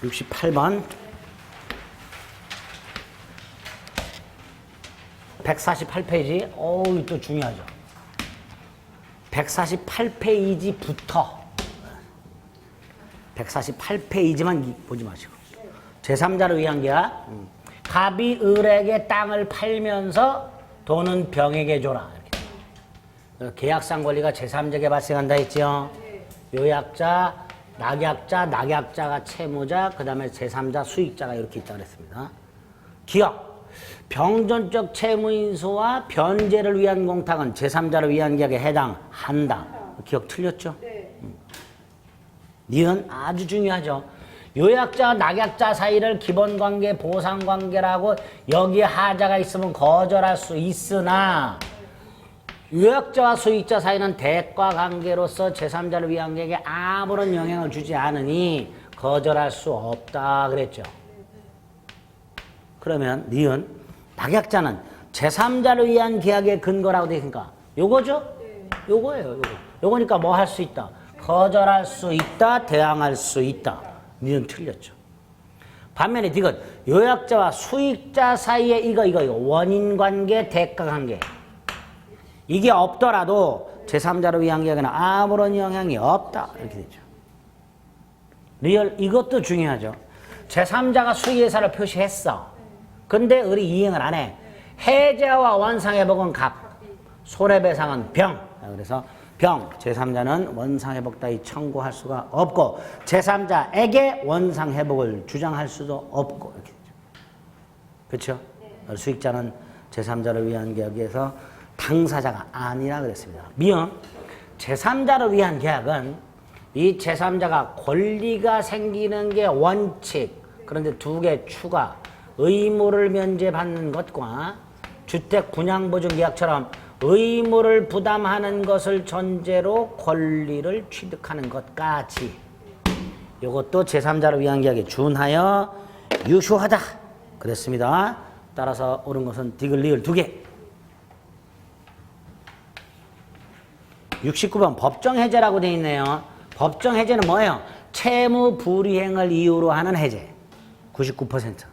68번 148페이지. 어우, 또 중요하죠. 148페이지부터 148페이지만 보지 마시고 제3자를 위한 계약. 갑이 을에게 땅을 팔면서 돈은 병에게 줘라. 이렇게. 계약상 권리가 제3자에게 발생한다 했죠. 요약자, 낙약자, 낙약자가 채무자, 그 다음에 제3자 수익자가 이렇게 있다고 그랬습니다. 기억. 병존적 채무인수와 변제를 위한 공탁은 제3자를 위한 계약에 해당한다. 기억 틀렸죠? 니은 아주 중요하죠. 요약자와 낙약자 사이를 기본관계, 보상관계라고 여기에 하자가 있으면 거절할 수 있으나 요약자와 수익자 사이는 대가관계로서 제3자를 위한 계약에 아무런 영향을 주지 않으니 거절할 수 없다 그랬죠. 그러면 니은 낙약자는 제3자를 위한 계약의 근거라고 되어 있으니까 요거죠? 요거예요. 요거니까 뭐 할 수 있다? 거절할 수 있다, 대항할 수 있다. 니은 틀렸죠. 반면에 디귿 요약자와 수익자 사이에 이거 원인관계, 대가관계 이게 없더라도 제3자를 위한 계약에는 아무런 영향이 없다 이렇게 되죠. 리얼 이것도 중요하죠. 제3자가 수익예사를 표시했어. 근데 을이 이행을 안 해. 해제와 원상회복은 갑, 손해배상은 병. 그래서 병, 제3자는 원상회복 따위 청구할 수가 없고 제3자에게 원상회복을 주장할 수도 없고 이렇게 되죠. 그렇죠? 네. 수익자는 제3자를 위한 계약에서 당사자가 아니라 그랬습니다. 미음, 제3자를 위한 계약은 이 제3자가 권리가 생기는 게 원칙, 그런데 두 개 추가, 의무를 면제받는 것과 주택 분양보증 계약처럼 의무를 부담하는 것을 전제로 권리를 취득하는 것까지 이것도 제3자를 위한 계약에 준하여 유효하다 그랬습니다. 따라서 옳은 것은 디귿, 리을 두 개. 69번 법정해제라고 되어 있네요. 법정해제는 뭐예요? 채무 불이행을 이유로 하는 해제 99%.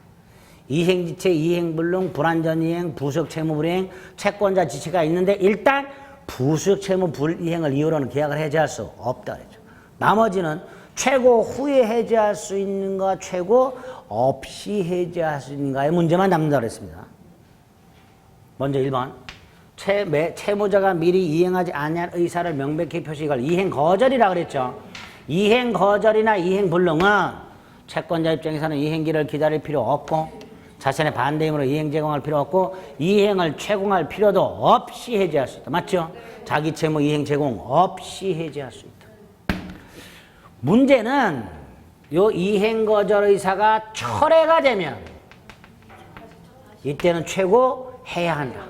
이행지체, 이행불능, 불완전이행, 부수역채무불이행, 채권자 지체가 있는데 일단 부수역채무 불이행을 이유로는 계약을 해제할 수 없다 그랬죠. 나머지는 최고 후에 해제할 수 있는가, 최고 없이 해제할 수 있는가의 문제만 남는다 그랬습니다. 먼저 1번. 채무자가 미리 이행하지 아니할 의사를 명백히 표시할 이행 거절이라 그랬죠. 이행 거절이나 이행 불능은 채권자 입장에서는 이행기를 기다릴 필요 없고 자신의 반대임으로 이행 제공할 필요 없고 이행을 채공할 필요도 없이 해제할 수 있다. 맞죠? 자기 채무 이행 제공 없이 해제할 수 있다. 문제는 요 이행 거절 의사가 철회가 되면 이때는 최고 해야 한다.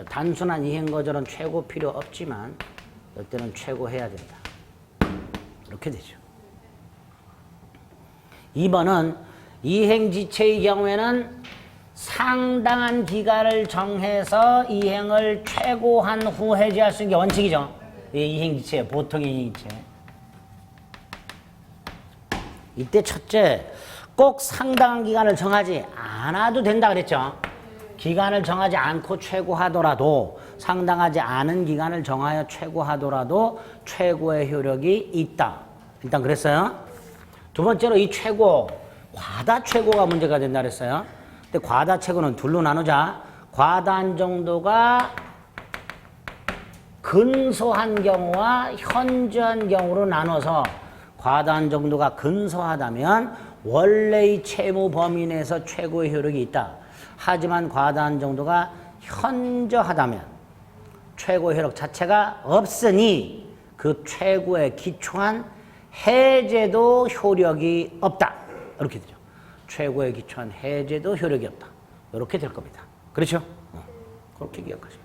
단순한 이행 거절은 최고 필요 없지만 이때는 최고 해야 된다. 이렇게 되죠. 2번은 이행지체의 경우에는 상당한 기간을 정해서 이행을 최고한 후 해제할 수 있는 게 원칙이죠. 이행지체, 보통의 이행지체. 이때 첫째, 꼭 상당한 기간을 정하지 않아도 된다 그랬죠. 기간을 정하지 않고 최고하더라도 상당하지 않은 기간을 정하여 최고하더라도 최고의 효력이 있다. 일단 그랬어요. 두 번째로 이 최고, 과다 최고가 문제가 된다 그랬어요. 근데 과다 최고는 둘로 나누자. 과다한 정도가 근소한 경우와 현저한 경우로 나눠서 과다한 정도가 근소하다면 원래의 채무 범위 내에서 최고의 효력이 있다. 하지만 과다한 정도가 현저하다면 최고의 효력 자체가 없으니 그 최고에 기초한 해제도 효력이 없다. 이렇게 되죠. 최고에 기초한 해제도 효력이 없다. 이렇게 될 겁니다. 그렇죠? 그렇게 기억하시고.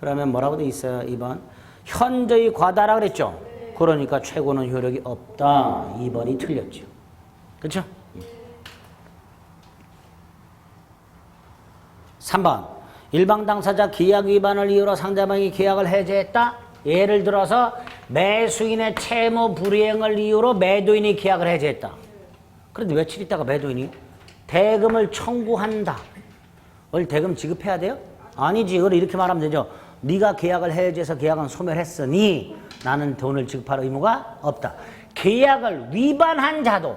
그러면 뭐라고 돼 있어요? 2번. 현저히 과다라 그랬죠? 그러니까 최고는 효력이 없다. 2번이 틀렸죠. 그렇죠? 3번. 일방 당사자 계약 위반을 이유로 상대방이 계약을 해제했다. 예를 들어서 매수인의 채무 불이행을 이유로 매도인이 계약을 해제했다. 그런데 며칠 있다가 매도인이 대금을 청구한다. 월 대금 지급해야 돼요? 아니지. 이렇게 말하면 되죠. 네가 계약을 해지해서 계약은 소멸했으니 나는 돈을 지급할 의무가 없다. 계약을 위반한 자도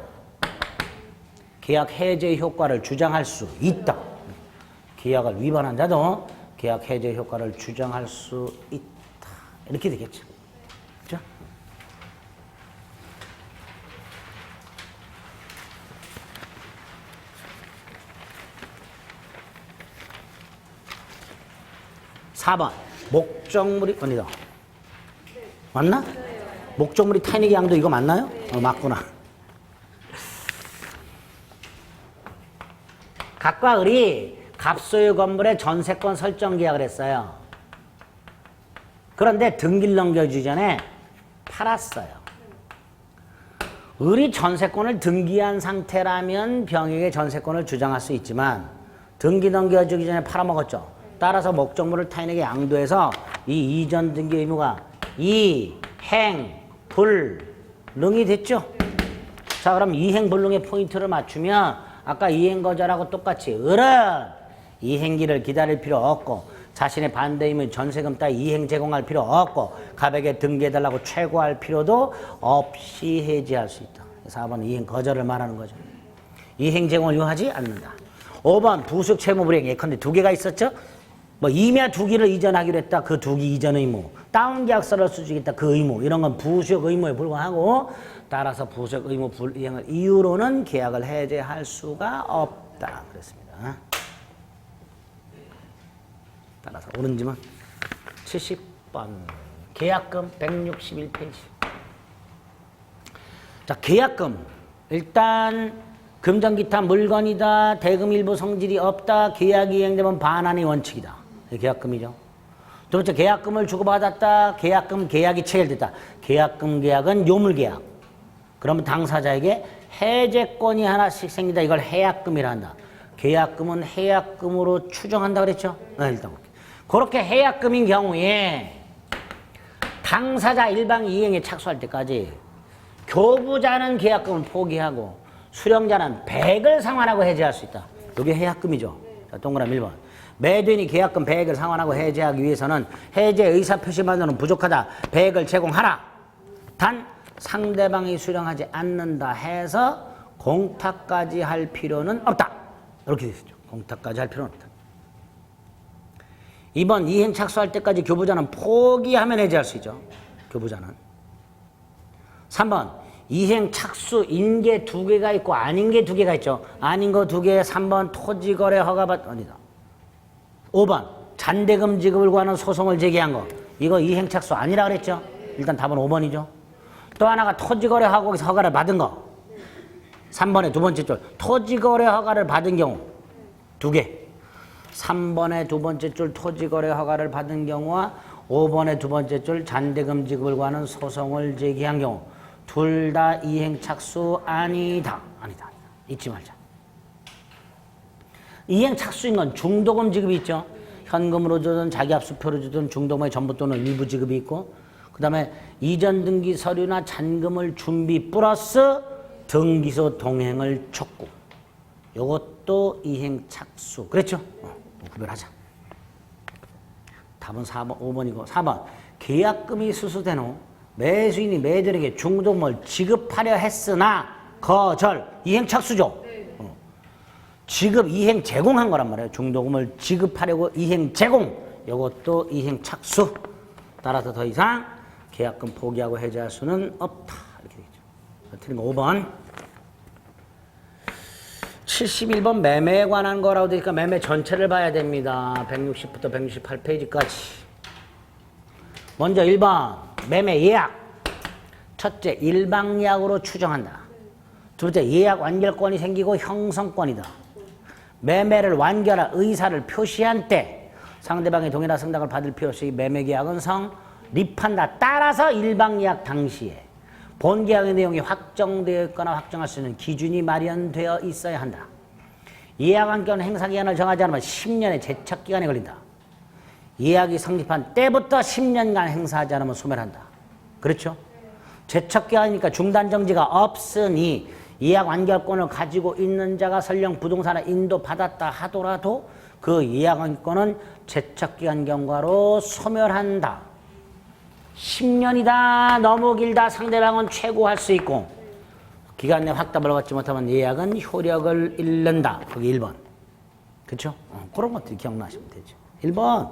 계약 해제 효과를 주장할 수 있다. 계약을 위반한 자도 계약 해제 효과를 주장할 수 있다. 이렇게 되겠죠. 그렇죠? (4번) 목적물이 어디다? 맞나? 목적물이 타인에게 양도 이거 맞나요? 맞구나. 각과 을이 갑소유 건물의 전세권 설정 계약을 했어요. 그런데 등기를 넘겨주기 전에 팔았어요. 을이 전세권을 등기한 상태라면 병에게 전세권을 주장할 수 있지만 등기 넘겨주기 전에 팔아먹었죠. 따라서 목적물을 타인에게 양도해서 이 이전 등기 의무가 이행불능이 됐죠. 자, 그럼 이행불능의 포인트를 맞추면 아까 이행거절하고 똑같이 을은 이행기를 기다릴 필요 없고 자신의 반대임을 전세금 따위 이행 제공할 필요 없고 갑에게 등기해달라고 최고할 필요도 없이 해지할 수 있다. 4번 이행거절을 말하는 거죠. 이행 제공을 요하지 않는다. 5번 부속 채무불이행. 예컨대 두 개가 있었죠. 뭐 임야 두 개를 이전하기로 했다. 그 두 개 이전 의무. 다운 계약서를 쓰주겠다. 그 의무. 이런 건 부속 의무에 불과하고 따라서 부속 의무 불이행을 이유로는 계약을 해제할 수가 없다. 그랬습니다. 따라서 옳은 질문 70번 계약금 161페이지. 자, 계약금 일단 금전기타 물건이다. 대금 일부 성질이 없다. 계약이 이행되면 반환의 원칙이다. 계약금이죠. 두 번째 계약금을 주고받았다. 계약금 계약이 체결됐다. 계약은 요물계약. 그러면 당사자에게 해제권이 하나씩 생긴다. 이걸 해약금이라 한다. 계약금은 해약금으로 추정한다 그랬죠? 일단 그렇게 해약금인 경우에 당사자 일방 이행에 착수할 때까지 교부자는 계약금을 포기하고 수령자는 100을 상환하고 해제할 수 있다. 이게 해약금이죠. 자, 동그라미 1번. 매도인이 계약금 100을 상환하고 해제하기 위해서는 해제 의사표시만으로는 부족하다. 100을 제공하라. 단 상대방이 수령하지 않는다 해서 공탁까지 할 필요는 없다. 이렇게 되어 있죠. 공탁까지 할 필요는 없다. 2번 이행 착수할 때까지 교부자는 포기하면 해제할 수 있죠. 교부자는. 3번 이행 착수인 게 두 개가 있고 아닌 게 두 개가 있죠. 아닌 거 두 개. 3번 토지거래 허가받 어디다. 5번 잔대금 지급을 구하는 소송을 제기한 거. 이거 이행 착수 아니라 그랬죠. 일단 답은 5번이죠. 또 하나가 토지거래 허가를 받은 거. 3번의 두 번째 줄 토지거래 허가를 받은 경우 두 개. 3번의 두 번째 줄 토지거래 허가를 받은 경우와 5번의 두 번째 줄 잔대금 지급을 구하는 소송을 제기한 경우 둘 다 이행 착수 아니다. 아니다. 잊지 말자. 이행 착수인 건 중도금 지급이 있죠. 현금으로 주든 자기압수표로 주든 중도금의 전부 또는 일부 지급이 있고 그 다음에 이전 등기 서류나 잔금을 준비 플러스 등기소 동행을 촉구. 이것도 이행 착수. 그랬죠? 구별하자. 답은 4번, 5번이고 4번 계약금이 수수된 후 매수인이 매도인에게 중도금을 지급하려 했으나 거절. 이행 착수죠. 지급 이행 제공한 거란 말이에요. 중도금을 지급하려고 이행 제공. 이것도 이행 착수. 따라서 더 이상 계약금 포기하고 해제할 수는 없다. 이렇게 되겠죠. 틀린 거 5번. 71번 매매에 관한 거라고 되니까 매매 전체를 봐야 됩니다. 160부터 168페이지까지. 먼저 1번 매매 예약. 첫째 일방예약으로 추정한다. 둘째 예약 완결권이 생기고 형성권이다. 매매를 완결할 의사를 표시한 때 상대방의 동의나 승낙을 받을 필요 없이 매매계약은 성립한다. 따라서 일방예약 당시에 본계약의 내용이 확정되어 있거나 확정할 수 있는 기준이 마련되어 있어야 한다. 예약안건 행사기간을 정하지 않으면 10년의 제척기간이 걸린다. 예약이 성립한 때부터 10년간 행사하지 않으면 소멸한다. 그렇죠? 제척기간이니까 중단정지가 없으니 예약 완결권을 가지고 있는 자가 설령 부동산을 인도받았다 하더라도 그 예약 완결권은 제척기간 경과로 소멸한다. 10년이다. 너무 길다. 상대방은 최고할 수 있고 기간 내 확답을 받지 못하면 예약은 효력을 잃는다. 거기 1번. 그렇죠? 그런 것들 기억나시면 되죠. 1번.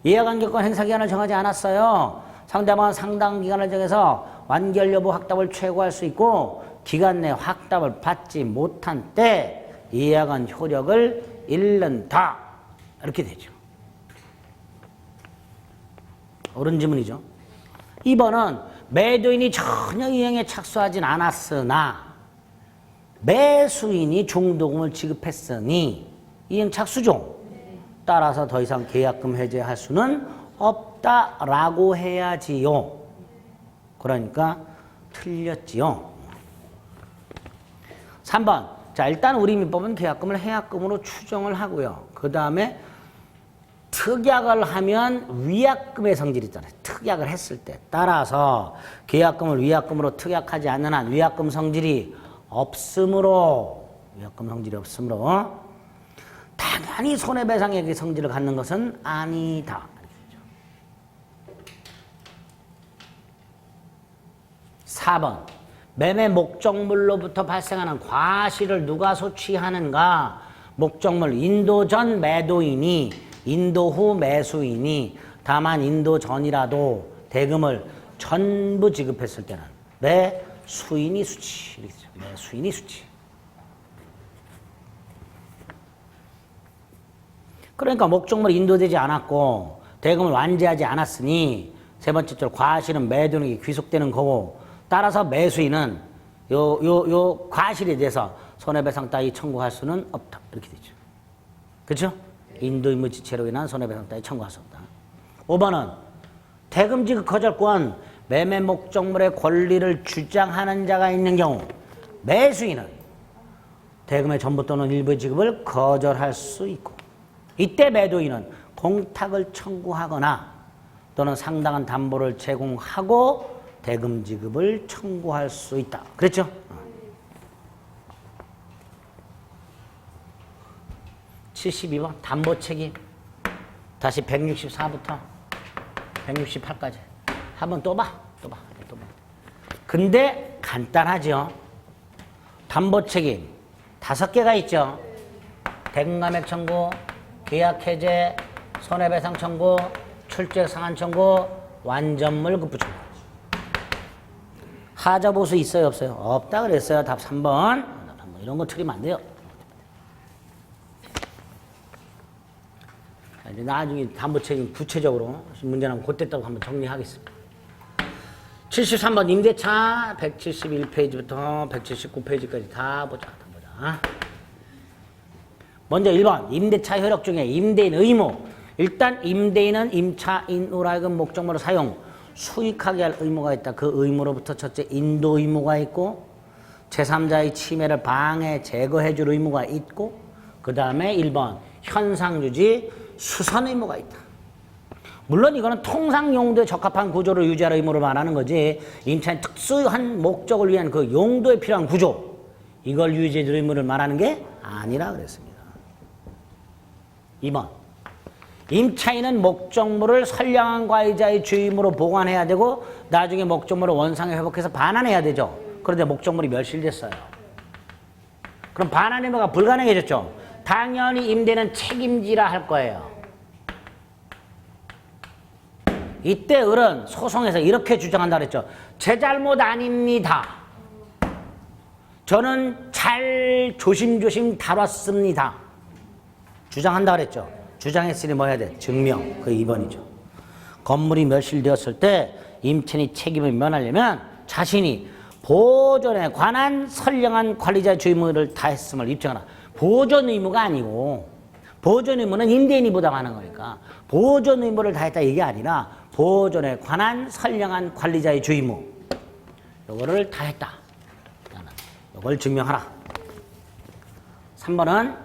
예약 완결권 행사 기간을 정하지 않았어요. 상대방은 상당 기간을 정해서 완결 여부 확답을 최고할 수 있고 기간 내 확답을 받지 못한 때 예약은 효력을 잃는다. 이렇게 되죠. 옳은 지문이죠. 2번은 매도인이 전혀 이행에 착수하진 않았으나 매수인이 중도금을 지급했으니 이행 착수죠. 따라서 더 이상 계약금 해제할 수는 없다라고 해야지요. 그러니까 틀렸지요. 3번. 자, 일단 우리 민법은 계약금을 해약금으로 추정을 하고요. 그 다음에 특약을 하면 위약금의 성질이 있잖아요. 특약을 했을 때. 따라서 계약금을 위약금으로 특약하지 않는 한 위약금 성질이 없으므로 당연히 손해배상액의 성질을 갖는 것은 아니다. 4번. 매매 목적물로부터 발생하는 과실을 누가 소취하는가? 목적물 인도 전 매도인이, 인도 후 매수인이, 다만 인도 전이라도 대금을 전부 지급했을 때는 매수인이 수취. 매수인이 수취. 그러니까 목적물이 인도되지 않았고 대금을 완제하지 않았으니 세 번째 줄 과실은 매도인에게 귀속되는 거고 따라서 매수인은 요 과실에 대해서 손해배상 따위 청구할 수는 없다. 이렇게 되죠. 그렇죠? 인도 임무 지체로 인한 손해배상 따위 청구할 수 없다. 5번은 대금 지급 거절권 매매 목적물의 권리를 주장하는 자가 있는 경우 매수인은 대금의 전부 또는 일부 지급을 거절할 수 있고 이때 매도인은 공탁을 청구하거나 또는 상당한 담보를 제공하고 대금 지급을 청구할 수 있다. 그랬죠? 72번 담보 책임. 다시 164부터 168까지. 한번 또 봐. 근데 간단하죠? 담보 책임 5개가 있죠? 대금감액 청구, 계약 해제, 손해배상 청구, 출제 상한 청구, 완전물 급부 청구. 하자보수 있어요, 없어요? 없다 그랬어요. 답 3번. 이런 거 틀리면 안 돼요. 이제 나중에 담보 책임 구체적으로 문제 나면 그때 따고 한번 정리하겠습니다. 73번 임대차 171페이지부터 179페이지까지 다 보자. 먼저 1번 임대차 효력 중에 임대인 의무. 일단 임대인은 임차인으로 하여금 목적물을 사용 수익하게 할 의무가 있다. 그 의무로부터 첫째 인도 의무가 있고 제3자의 침해를 방해 제거해 줄 의무가 있고 그 다음에 1번 현상유지 수선 의무가 있다. 물론 이거는 통상 용도에 적합한 구조를 유지할 의무를 말하는 거지 임차인 특수한 목적을 위한 그 용도에 필요한 구조 이걸 유지해 줄 의무를 말하는 게 아니라 그랬습니다. 2번 임차인은 목적물을 선량한 과이자의 주임으로 보관해야 되고 나중에 목적물을 원상에 회복해서 반환해야 되죠. 그런데 목적물이 멸실됐어요. 그럼 반환 의무가 불가능해졌죠. 당연히 임대는 책임지라 할 거예요. 이때 을은 소송에서 이렇게 주장한다 그랬죠. 제 잘못 아닙니다. 저는 잘 조심조심 다뤘습니다. 주장한다 그랬죠. 주장했으니 뭐 해야 돼? 증명. 그 2번이죠. 건물이 멸실되었을 때 임차인이 책임을 면하려면 자신이 보존에 관한 선량한 관리자의 주의무를 다했음을 입증하라. 보존 의무가 아니고 보존 의무는 임대인이 부담하는 거니까 보존 의무를 다했다 이게 아니라 보존에 관한 선량한 관리자의 주의무 요거를 다했다. 요걸 증명하라. 3번은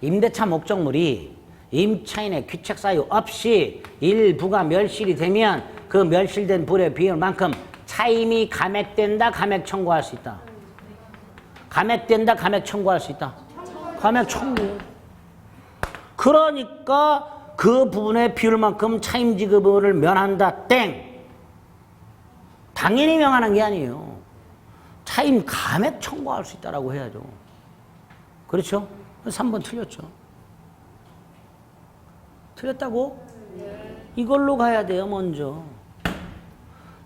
임대차 목적물이 임차인의 귀책 사유 없이 일부가 멸실이 되면 그 멸실된 불의 비율만큼 차임이 감액된다, 감액 청구할 수 있다. 감액된다, 감액 청구할 수 있다. 감액 청구. 그러니까 그 부분의 비율만큼 차임 지급을 면한다, 땡. 당연히 명하는 게 아니에요. 차임 감액 청구할 수 있다라고 해야죠. 그렇죠? 3번 틀렸죠. 틀렸다고? 이걸로 가야 돼요, 먼저.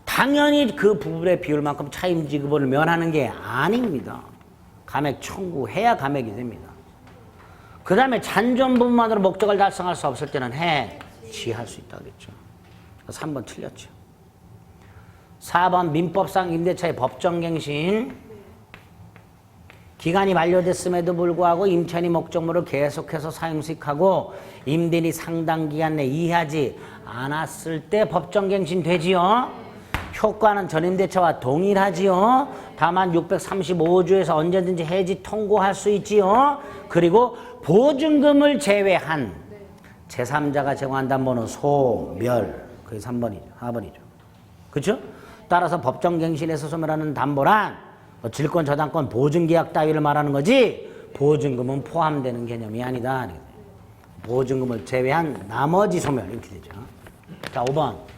당연히 그 부분의 비율만큼 차임 지급을 면하는 게 아닙니다. 감액 청구해야 감액이 됩니다. 그 다음에 잔존 부분만으로 목적을 달성할 수 없을 때는 해지할 수 있다 그랬죠. 3번 틀렸죠. 4번 민법상 임대차의 법정갱신. 기간이 만료됐음에도 불구하고 임차인이 목적물을 계속해서 사용수익하고 임대인이 상당 기간 내 이해하지 않았을 때 법정갱신 되지요. 효과는 전임대차와 동일하지요. 다만 635조에서 언제든지 해지 통고할 수 있지요. 그리고 보증금을 제외한 제3자가 제공한다는 번호 소멸. 그게 3번이죠. 4번이죠. 그렇죠? 따라서 법정갱신에서 소멸하는 담보란 질권, 저당권, 보증계약 따위를 말하는 거지 보증금은 포함되는 개념이 아니다. 보증금을 제외한 나머지 소멸 이렇게 되죠. 자, 5번.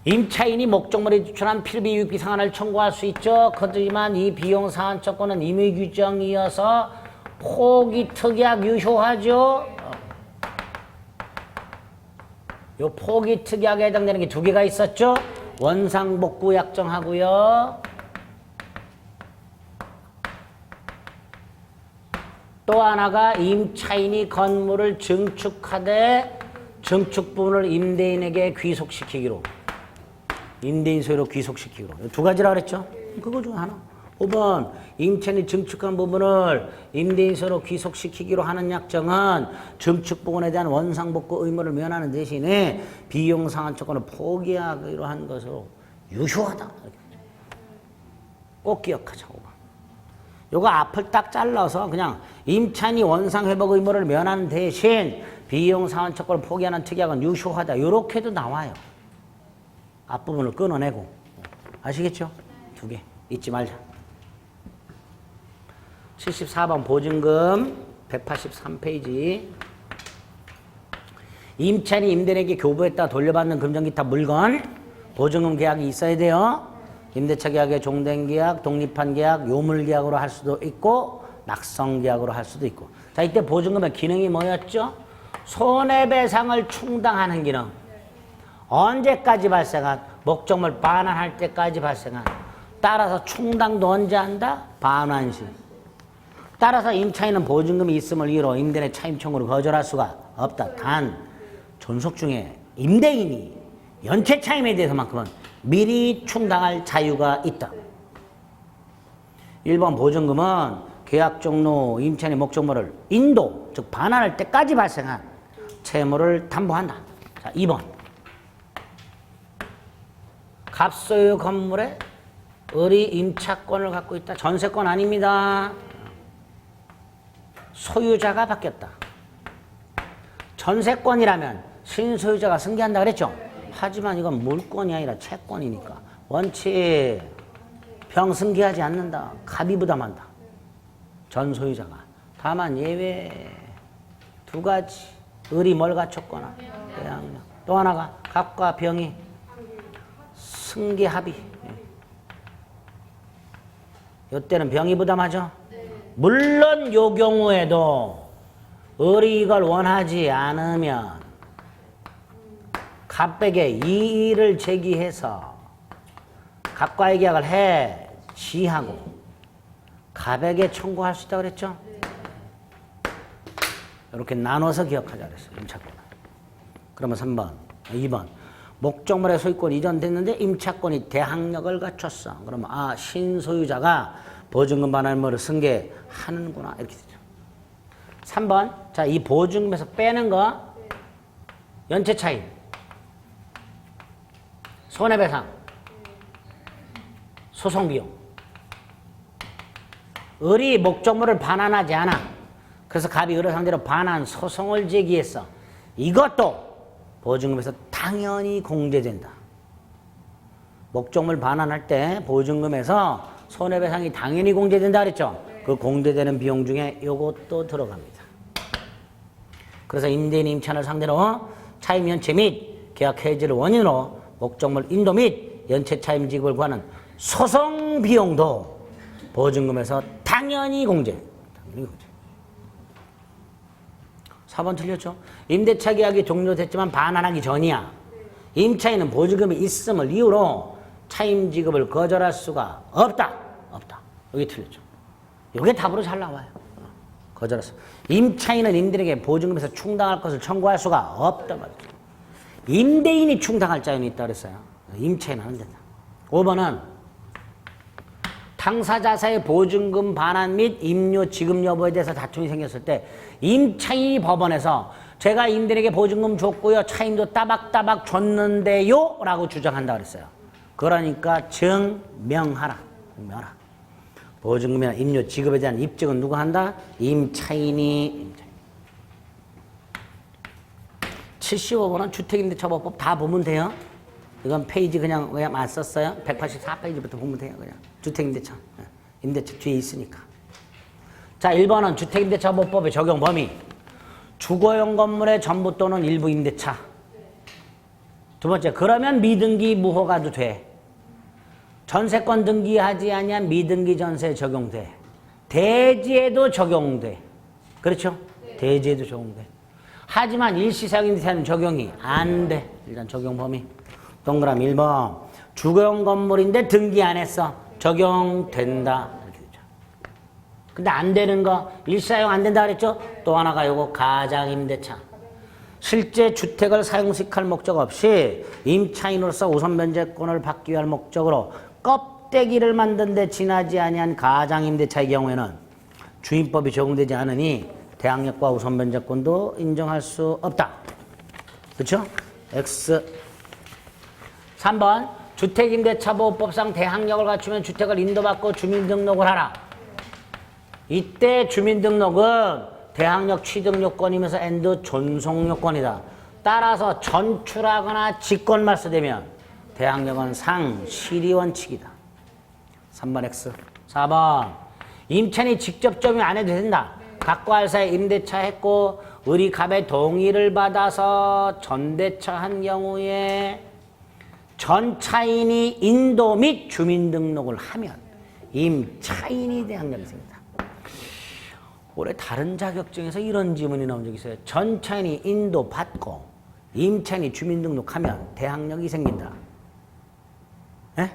임차인이 목적물에 지출한 필비 유익비 상한을 청구할 수 있죠. 그렇지만 이 비용 상한 조건은 임의 규정이어서 포기 특약 유효하죠. 요 포기 특약에 해당되는 게 두 개가 있었죠. 원상복구 약정하고요. 또 하나가 임차인이 건물을 증축하되 증축 부분을 임대인에게 귀속시키기로. 임대인 소유로 귀속시키기로. 두 가지라 그랬죠. 그거 중 하나. 5번 임차인이 증축한 부분을 임대인 소유로 귀속시키기로 하는 약정은 증축 부분에 대한 원상복구 의무를 면하는 대신에 비용 상한 조건을 포기하기로 한 것으로 유효하다. 꼭 기억하자. 5번. 요거 앞을 딱 잘라서 그냥 임차인이 원상회복 의무를 면하는 대신 비용 상한 조건을 포기하는 특약은 유효하다. 이렇게도 나와요. 앞부분을 끊어내고. 아시겠죠? 두 개 잊지 말자. 74번 보증금 183페이지. 임차인이 임대인에게 교부했다 돌려받는 금전기타 물건 보증금 계약이 있어야 돼요. 임대차 계약의 종된 계약, 독립한 계약, 요물 계약으로 할 수도 있고 낙성 계약으로 할 수도 있고. 자, 이때 보증금의 기능이 뭐였죠? 손해배상을 충당하는 기능. 언제까지 발생한? 목적물 반환할 때까지 발생한. 따라서 충당도 언제 한다? 반환 시. 따라서 임차인은 보증금이 있음을 이유로 임대인의 차임 청구를 거절할 수가 없다. 단 존속 중에 임대인이 연체 차임에 대해서만큼은 미리 충당할 자유가 있다. 1번 보증금은 계약 종료 임차인의 목적물을 인도, 즉 반환할 때까지 발생한 채무를 담보한다. 자, 2번 갑소유 건물에 을이 임차권을 갖고 있다. 전세권 아닙니다. 소유자가 바뀌었다. 전세권이라면 신소유자가 승계한다 그랬죠? 하지만 이건 물권이 아니라 채권이니까 원칙 병승계하지 않는다. 갑이 부담한다. 전소유자가. 다만 예외 두 가지. 을이 뭘 갖췄거나 또 하나가 갑과 병이 승계합의. 이때는 병이 부담하죠. 물론 요 경우에도 을이 이걸 원하지 않으면 갑에게 이의를 제기해서 갑과의 계약을 해지하고 갑에게 청구할 수 있다고 그랬죠? 이렇게 나눠서 기억하자 그랬어요. 임차권. 그러면 3번, 2번. 목적물의 소유권이 이전됐는데 임차권이 대항력을 갖췄어. 그러면 아, 신소유자가 보증금 반환물을 승계하는구나. 이렇게 되죠. 3번. 자, 이 보증금에서 빼는 거 연체 차임, 손해배상, 소송비용. 을이 목적물을 반환하지 않아. 그래서 갑이 을을 상대로 반환 소송을 제기했어. 이것도 보증금에서 당연히 공제된다. 목적물 반환할 때 보증금에서 손해배상이 당연히 공제된다 그랬죠. 그 공제되는 비용 중에 요것도 들어갑니다. 그래서 임대인 임차인을 상대로 차임 연체 및 계약 해지를 원인으로 목적물 인도 및 연체 차임 지급을 구하는 소송 비용도 보증금에서 당연히 공제. 4번 틀렸죠? 임대차 계약이 종료됐지만 반환하기 전이야. 임차인은 보증금이 있음을 이유로 차임 지급을 거절할 수가 없다. 없다. 여기 틀렸죠. 이게 답으로 잘 나와요. 거절할 수. 임차인은 임대인에게 보증금에서 충당할 것을 청구할 수가 없다 말이죠. 임대인이 충당할 자유는 있다 그랬어요. 임차인은 안 된다. 5번은 당사자사의 보증금 반환 및 임료 지급 여부에 대해서 다툼이 생겼을 때 임차인이 법원에서 제가 임대인에게 보증금 줬고요. 차임도 따박따박 줬는데요. 라고 주장한다 그랬어요. 그러니까 증명하라. 증명하라. 보증금이나 임료 지급에 대한 입증은 누가 한다? 임차인이. 75번은 주택임대차보호법 다 보면 돼요. 이건 페이지 그냥 왜 안 썼어요? 184페이지부터 보면 돼요. 그냥 주택임대차. 임대차 뒤에 있으니까. 자, 1번은 주택임대차보호법의 적용 범위. 주거용 건물의 전부 또는 일부 임대차. 두 번째, 그러면 미등기 무허가도 돼. 전세권 등기하지 아니한 미등기 전세에 적용돼. 대지에도 적용돼. 그렇죠? 네. 대지에도 적용돼. 하지만 일시사용임대차는 적용이 안 돼. 일단 적용 범위. 동그라미 1번. 주거용 건물인데 등기 안 했어. 적용된다. 이렇게 되죠. 근데 안 되는 거, 일시사용 안 된다 그랬죠? 또 하나가 요거 가장임대차. 실제 주택을 사용식할 목적 없이 임차인으로서 우선 변제권을 받기 위한 목적으로 껍데기를 만든 데 지나지 아니한 가장임대차의 경우에는 주임법이 적용되지 않으니 대항력과 우선 변제권도 인정할 수 없다. 그렇죠? X. 3번 주택임대차보호법상 대항력을 갖추면 주택을 인도받고 주민등록을 하라. 이때 주민등록은 대항력 취득요건이면서 앤드 존속요건이다. 따라서 전출하거나 직권 말소되면 대항력은 상실이원칙이다. 3번 X. 4번 임차인이 직접 점유 안 해도 된다. 각과 할사에 임대차 했고 의리갑의 동의를 받아서 전대차 한 경우에 전차인이 인도 및 주민등록을 하면 임차인이 대항력이 생긴다. 올해 다른 자격증에서 이런 지문이 나온 적이 있어요. 전차인이 인도 받고 임차인이 주민등록하면 대항력이 생긴다. 에?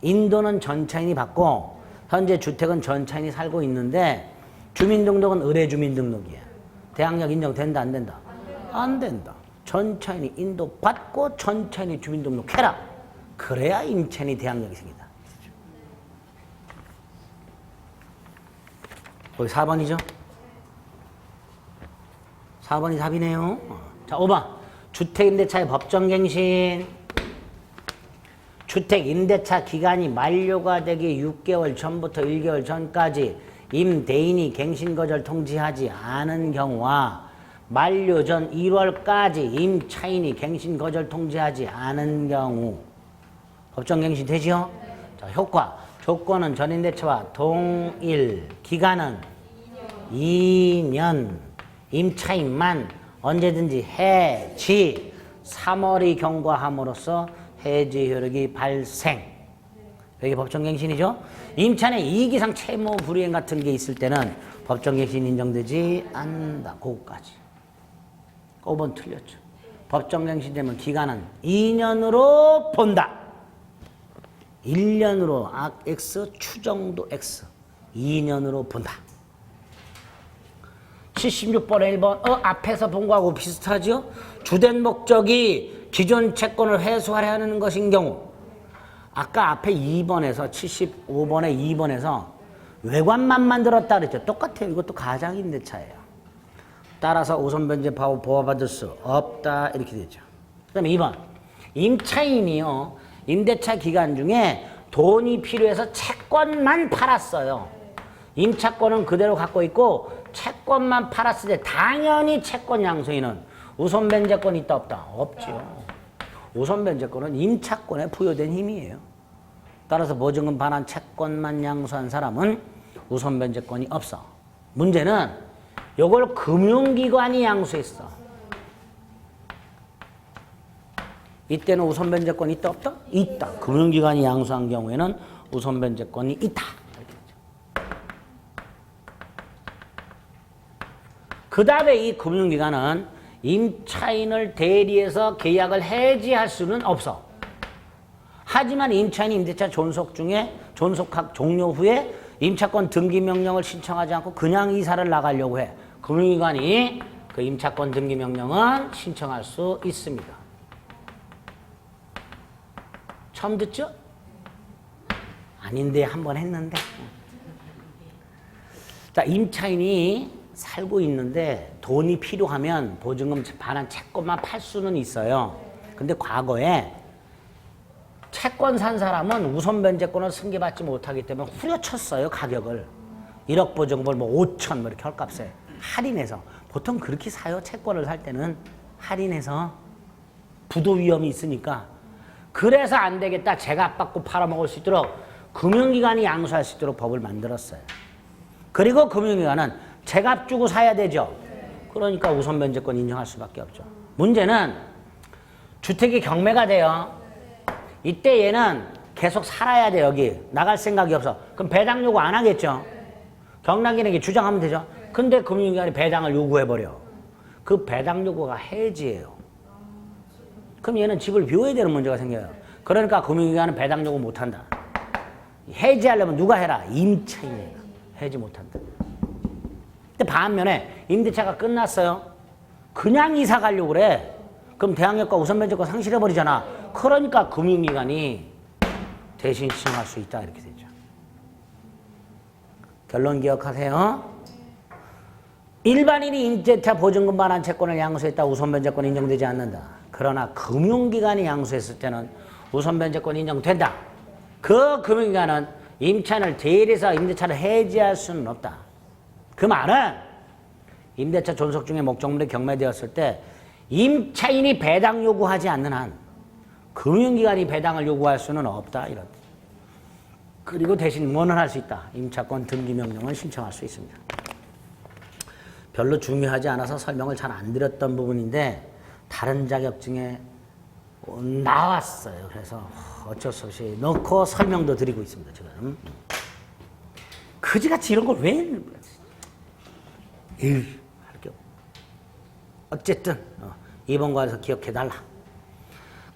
인도는 전차인이 받고 현재 주택은 전차인이 살고 있는데 주민등록은 의뢰주민등록이야. 대항력 인정된다 안 된다? 안 된다. 전차인이 인도 받고 전차인이 주민등록해라. 그래야 임차인이 대항력이 생긴다. 거기 4번이죠? 4번이 답이네요. 자, 5번. 주택임대차의 법정갱신. 주택임대차 기간이 만료가 되기 6개월 전부터 1개월 전까지 임대인이 갱신거절 통지하지 않은 경우와 만료 전 1월까지 임차인이 갱신거절 통지하지 않은 경우 법정갱신 되지요? 자, 효과. 조건은 전임대차와 동일, 기간은 2년, 임차인만 언제든지 해지, 3월이 경과함으로써 해지 효력이 발생. 여기 법정갱신이죠. 임차인의 이익이상 채무 불이행 같은 게 있을 때는 법정갱신 인정되지 않는다. 그거까지. 5번 틀렸죠. 법정갱신되면 기간은 2년으로 본다. 1년으로 X, 추정도 X. 2년으로 본다. 76번에 1번. 앞에서 본 거하고 비슷하죠? 주된 목적이 기존 채권을 회수하려 하는 것인 경우. 아까 앞에 2번에서 75번에 2번에서 외관만 만들었다 그랬죠. 똑같아요. 이것도 가장임대차예요. 따라서 우선변제 보호받을 수 없다. 이렇게 되죠. 그 다음에 2번. 임차인이요. 임대차 기간 중에 돈이 필요해서 채권만 팔았어요. 임차권은 그대로 갖고 있고 채권만 팔았을 때 당연히 채권 양수인은 우선 변제권이 있다 없다? 없지요. 우선 변제권은 임차권에 부여된 힘이에요. 따라서 보증금 반환 채권만 양수한 사람은 우선 변제권이 없어. 문제는 이걸 금융기관이 양수했어. 이때는 우선 변제권이 있다 없다? 있다. 금융기관이 양수한 경우에는 우선 변제권이 있다. 그 다음에 이 금융기관은 임차인을 대리해서 계약을 해지할 수는 없어. 하지만 임차인이 임대차 존속 중에 존속학 종료 후에 임차권 등기 명령을 신청하지 않고 그냥 이사를 나가려고 해. 금융기관이 그 임차권 등기 명령은 신청할 수 있습니다. 처음 듣죠? 아닌데 한 번 했는데. 자, 임차인이 살고 있는데 돈이 필요하면 보증금 반환 채권만 팔 수는 있어요. 근데 과거에 채권 산 사람은 우선 변제권을 승계받지 못하기 때문에 후려쳤어요, 가격을. 1억 보증금을 뭐 5천 뭐 이렇게 헐값에 할인해서. 보통 그렇게 사요, 채권을 살 때는. 할인해서. 부도 위험이 있으니까. 그래서 안 되겠다, 제값 받고 팔아먹을 수 있도록 금융기관이 양수할 수 있도록 법을 만들었어요. 그리고 금융기관은 제값 주고 사야 되죠. 그러니까 우선 변제권 인정할 수밖에 없죠. 문제는 주택이 경매가 돼요. 이때 얘는 계속 살아야 돼. 여기 나갈 생각이 없어. 그럼 배당 요구 안 하겠죠. 경락인에게 주장하면 되죠. 근데 금융기관이 배당을 요구해버려. 그 배당 요구가 해지예요. 그럼 얘는 집을 비워야 되는 문제가 생겨요. 그러니까 금융기관은 배당 요구 못한다. 해지하려면 누가 해라? 임차인이 해지 못한다. 근데 반면에 임대차가 끝났어요. 그냥 이사 가려고 그래. 그럼 대항력과 우선변제권 상실해버리잖아. 그러니까 금융기관이 대신 신청할 수 있다. 이렇게 되죠. 결론 기억하세요. 일반인이 임대차 보증금 반환 채권을 양수했다. 우선변제권 인정되지 않는다. 그러나 금융기관이 양수했을 때는 우선변제권 인정된다. 그 금융기관은 임차인을 대리해서 임대차를 해지할 수는 없다. 그 말은 임대차 존속 중에 목적물이 경매되었을 때 임차인이 배당 요구하지 않는 한 금융기관이 배당을 요구할 수는 없다. 이런. 그리고 대신 뭐는 할 수 있다. 임차권 등기 명령을 신청할 수 있습니다. 별로 중요하지 않아서 설명을 잘 안 드렸던 부분인데 다른 자격증에 나왔어요. 그래서 어쩔 수 없이 넣고 설명도 드리고 있습니다. 지금. 그지같이 이런 걸 왜 했는 거야? 할 게 없어. 어쨌든 2번과에서 기억해달라.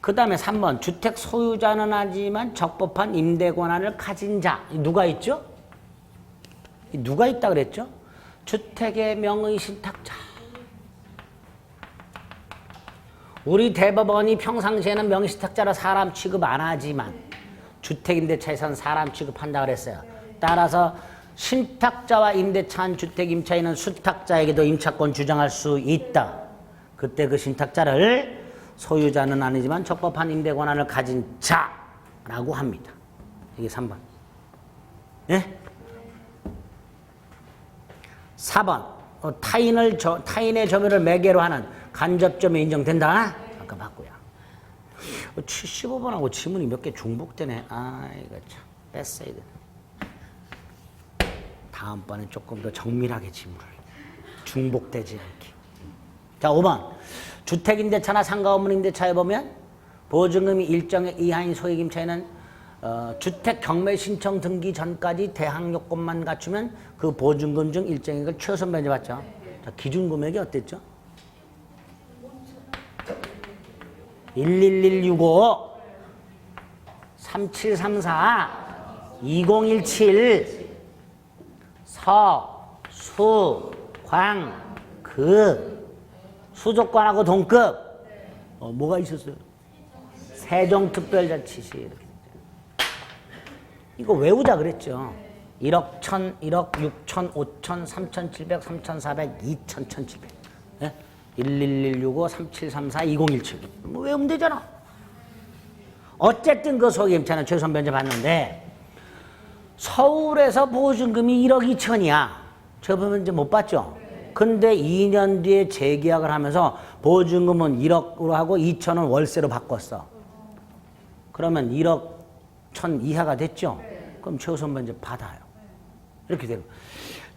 그 다음에 3번 주택 소유자는 하지만 적법한 임대 권한을 가진 자. 누가 있죠? 누가 있다 그랬죠? 주택의 명의 신탁자. 우리 대법원이 평상시에는 명의 신탁자로 사람 취급 안 하지만 주택임대차에서는 사람 취급한다 그랬어요. 따라서 신탁자와 임대차한 주택 임차인은 수탁자에게도 임차권 주장할 수 있다. 그때 그 신탁자를 소유자는 아니지만 적법한 임대 권한을 가진 자라고 합니다. 이게 3번. 예? 4번. 타인의 점유를 매개로 하는 간접점이 인정된다. 아까 봤고요. 75번하고 지문이 몇 개 중복되네. 아, 이거 참 뺐어야 돼. 다음번엔 조금 더 정밀하게 지문을 중복되지 않게. 자, 5번. 주택임대차나 상가건물 임대차에 보면 보증금이 일정 이하인 소액임차에는 주택 경매 신청 등기 전까지 대항 요건만 갖추면 그 보증금 중 일정액을 최우선 변제받죠. 자, 기준 금액이 어땠죠? 11165 3734 2017 서, 수, 광, 그 수족관하고 동급. 뭐가 있었어요? 세종특별자치시. 이렇게. 이거 외우자 그랬죠. 1억 1000, 1억 6천, 5천, 3,700, 3,400, 2천, 1,700. 예? 11165, 3734, 2017. 뭐 외우면 되잖아. 어쨌든 그 소액임차는 최우선 변제 받는데 서울에서 보증금이 1억 2천이야. 최우선 변제 못 받죠? 근데 2년 뒤에 재계약을 하면서 보증금은 1억으로 하고 2천은 월세로 바꿨어. 그러면 1억 1천 이하가 됐죠? 그럼 최우선 변제 받아요. 이렇게 되고.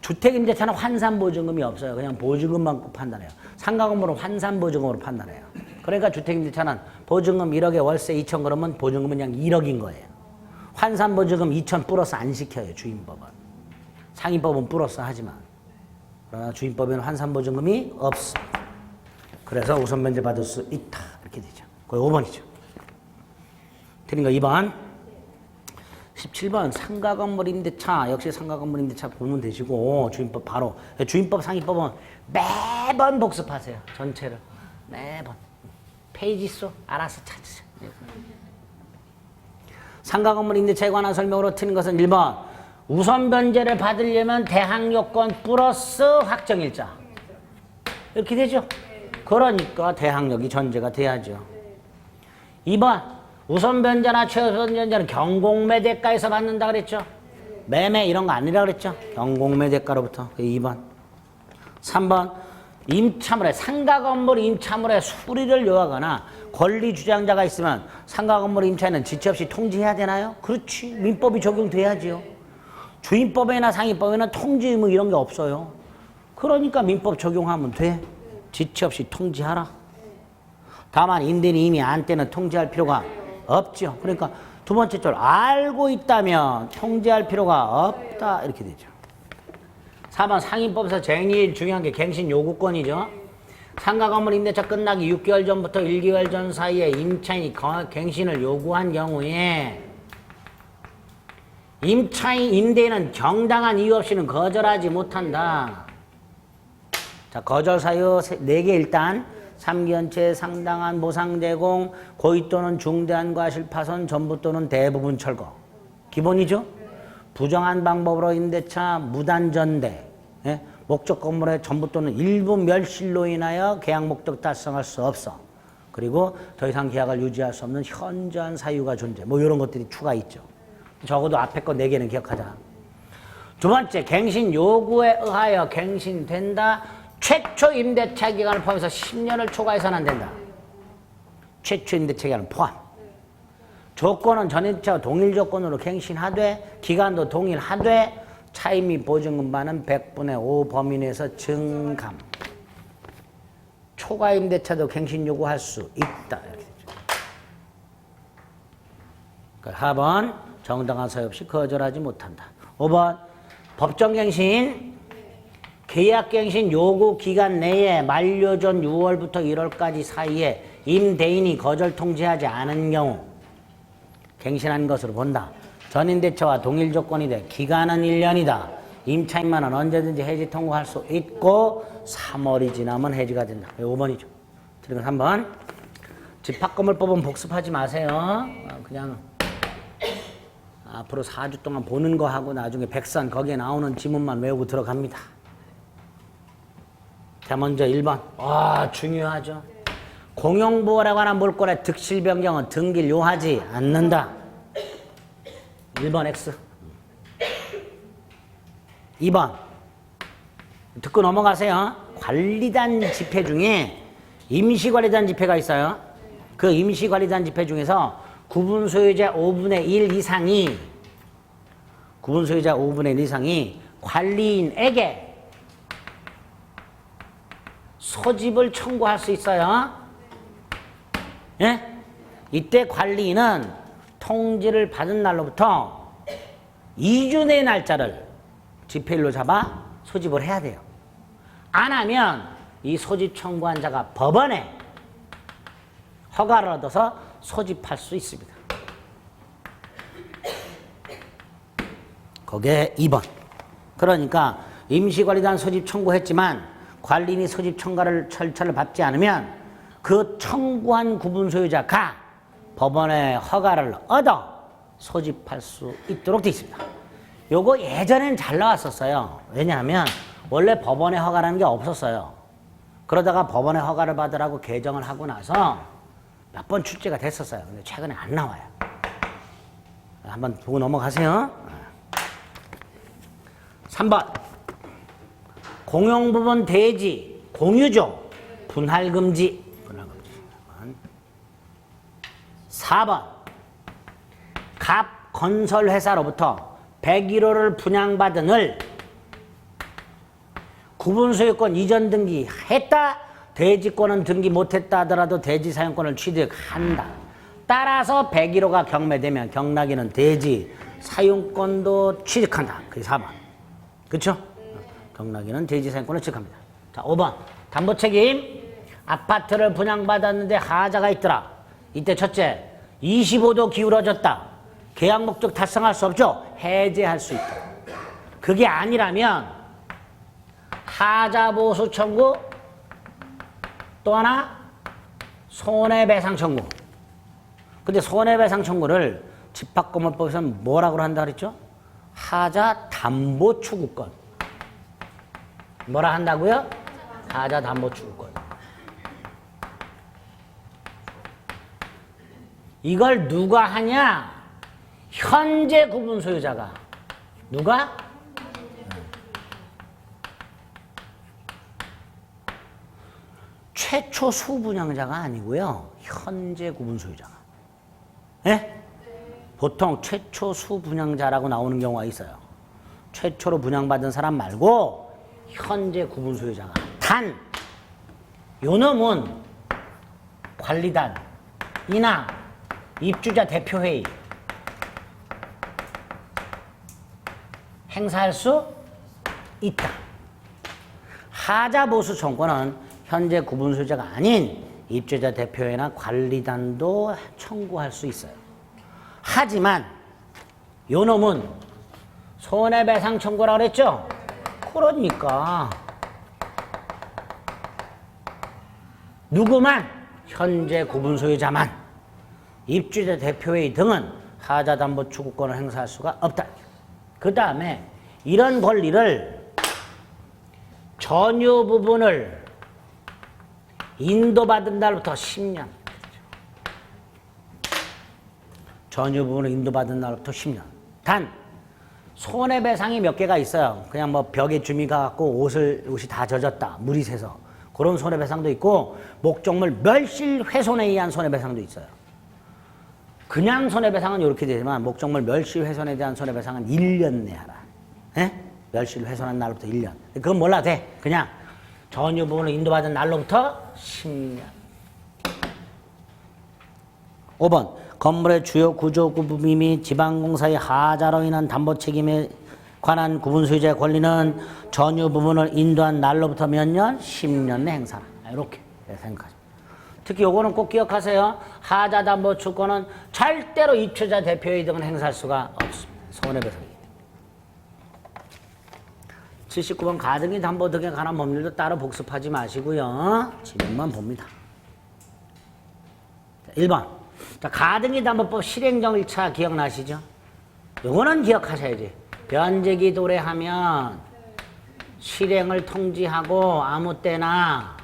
주택임대차는 환산보증금이 없어요. 그냥 보증금만 판단해요. 상가 건물은 환산보증금으로 판단해요. 그러니까 주택임대차는 보증금 1억에 월세 2천 그러면 보증금은 그냥 1억인 거예요. 환산보증금 2천 플러스 안 시켜요. 주임법은. 상임법은 플러스 하지만. 그러나 주임법에는 환산보증금이 없습니다. 그래서 우선 변제 받을 수 있다. 이렇게 되죠. 그게 5번이죠. 틀린 거 2번. 17번 상가 건물 임대차. 역시 상가 건물 임대차 보면 되시고 주임법 바로. 주임법 상임법은 매번 복습하세요. 전체를. 매번. 페이지 수 알아서 찾으세요. 상가 건물 임대차에 관한 설명으로 틀린 것은 1번. 우선 변제를 받으려면 대항 요건 플러스 확정일자. 이렇게 되죠? 그러니까 대항력이 전제가 돼야죠. 2번. 우선 변제나 최우선 변제는 경공매 대가에서 받는다 그랬죠? 매매 이런 거 아니라 그랬죠? 경공매 대가로부터. 2번. 3번. 임차물에 상가 건물 임차물에 수리를 요하거나 권리 주장자가 있으면 상가 건물 임차에는 지체 없이 통지해야 되나요? 그렇지. 민법이 적용돼야지요. 주임법이나 상임법에는 통지 의무 이런 게 없어요. 그러니까 민법 적용하면 돼. 지체 없이 통지하라. 다만 임대인이 이미 안 때는 통지할 필요가 없죠. 그러니까 두 번째 줄 알고 있다면 통지할 필요가 없다. 이렇게 되죠. 4번 상임법에서 제일 중요한 게 갱신 요구권이죠. 상가 건물 임대차 끝나기 6개월 전부터 1개월 전 사이에 임차인이 갱신을 요구한 경우에 임차인 임대인은 정당한 이유 없이는 거절하지 못한다. 자, 거절 사유 4개 일단 3개월째 상당한 보상 제공, 고의 또는 중대한 과실 파손, 전부 또는 대부분 철거. 기본이죠. 부정한 방법으로 임대차 무단 전대, 예? 목적 건물의 전부 또는 일부 멸실로 인하여 계약 목적 달성할 수 없어. 그리고 더 이상 계약을 유지할 수 없는 현저한 사유가 존재. 뭐 이런 것들이 추가 있죠. 적어도 앞에 거 4개는 기억하자. 두 번째, 갱신 요구에 의하여 갱신된다. 최초 임대차 기간을 포함해서 10년을 초과해서는 안 된다. 최초 임대차 기간을 포함. 조건은 전임대차와 동일 조건으로 갱신하되 기간도 동일하되 차임 및 보증금 반은 100분의 5 범위 내에서 증감. 초과 임대차도 갱신 요구할 수 있다. 그러니까 4번 정당한 사유 없이 거절하지 못한다. 5번 법정갱신 계약갱신 요구 기간 내에 만료 전 6월부터 1월까지 사이에 임대인이 거절 통지하지 않은 경우 갱신한 것으로 본다. 전임대차와 동일 조건이 돼 기간은 1년이다. 임차인만은 언제든지 해지 통고할 수 있고 3월이 지나면 해지가 된다. 5번이죠. 그리고 3번 집합건물법은 복습하지 마세요. 그냥 앞으로 4주 동안 보는 거 하고 나중에 백선 거기에 나오는 지문만 외우고 들어갑니다. 자, 먼저 1번. 중요하죠. 공용보호에 관한 물권의 득실 변경은 등기를 요하지 않는다. 1번 X. 2번. 듣고 넘어가세요. 관리단 집회 중에 임시관리단 집회가 있어요. 그 임시관리단 집회 중에서 구분 소유자 5분의 1 이상이 관리인에게 소집을 청구할 수 있어요. 예? 이때 관리인은 통지를 받은 날로부터 2주 내 날짜를 집회일로 잡아 소집을 해야 돼요. 안 하면 이 소집 청구한 자가 법원에 허가를 얻어서 소집할 수 있습니다. 그게 2번. 그러니까 임시관리단 소집 청구했지만 관리인이 소집 절차를 밟지 않으면 그 청구한 구분 소유자가 법원의 허가를 얻어 소집할 수 있도록 되어 있습니다. 요거 예전에는 잘 나왔었어요. 왜냐하면 원래 법원의 허가라는 게 없었어요. 그러다가 법원의 허가를 받으라고 개정을 하고 나서 몇 번 출제가 됐었어요. 근데 최근에 안 나와요. 한번 보고 넘어가세요. 3번. 공용부분 대지, 공유죠. 분할금지. 4번. 갑 건설회사로부터 101호를 분양받은을 구분소유권 이전 등기 했다. 대지권은 등기 못했다 하더라도 대지 사용권을 취득한다. 따라서 101호가 경매되면 경락인은 대지 사용권도 취득한다. 그게 4번. 그렇죠? 경락인은 대지 사용권을 취득합니다. 자, 5번. 담보책임. 아파트를 분양받았는데 하자가 있더라. 이때 첫째, 25도 기울어졌다. 계약 목적 달성할 수 없죠? 해제할 수 있다. 그게 아니라면 하자 보수 청구, 또 하나 손해배상 청구. 근데 손해배상 청구를 집합건물법에서는 뭐라고 한다 그랬죠? 하자 담보 추구권. 뭐라 한다고요? 하자 담보 추구권. 이걸 누가 하냐? 현재 구분 소유자가. 누가? 최초 수분양자가 아니고요. 현재 구분 소유자가. 예? 보통 최초 수분양자라고 나오는 경우가 있어요. 최초로 분양받은 사람 말고 현재 구분 소유자가. 단, 요 놈은 관리단이나 입주자 대표회의 행사할 수 있다. 하자 보수 청구는 현재 구분 소유자가 아닌 입주자 대표회나 관리단도 청구할 수 있어요. 하지만 요 놈은 손해배상 청구라고 그랬죠? 그러니까 누구만? 현재 구분 소유자만. 입주자 대표회의 등은 하자 담보 추구권을 행사할 수가 없다. 그 다음에 이런 권리를 전유 부분을 인도받은 날부터 10년. 전유 부분을 인도받은 날부터 10년. 단 손해배상이 몇 개가 있어요. 그냥 뭐 벽에 주미 가갖고 옷이 다 젖었다. 물이 새서. 그런 손해배상도 있고 목적물 멸실 훼손에 의한 손해배상도 있어요. 그냥 손해배상은 이렇게 되지만 목적물 멸실 훼손에 대한 손해배상은 1년 내에 하라. 예? 멸실 훼손한 날부터 1년. 그건 몰라도 돼. 그냥 전유 부분을 인도받은 날로부터 10년. 5번. 건물의 주요 구조 구분비 및 지방공사의 하자로 인한 담보 책임에 관한 구분 소유자의 권리는 전유 부분을 인도한 날로부터 몇 년? 10년 내 행사라. 이렇게 생각하죠. 특히 요거는 꼭 기억하세요. 하자 담보 추구권은 절대로 입주자 대표회의 등은 행사할 수가 없습니다. 손해배상이기 때문에. 79번 가등기 담보 등에 관한 법률도 따로 복습하지 마시고요. 지문만 봅니다. 1번. 자, 가등기 담보법 실행정 1차 기억나시죠? 요거는 기억하셔야지. 변제기 도래하면 실행을 통지하고 아무 때나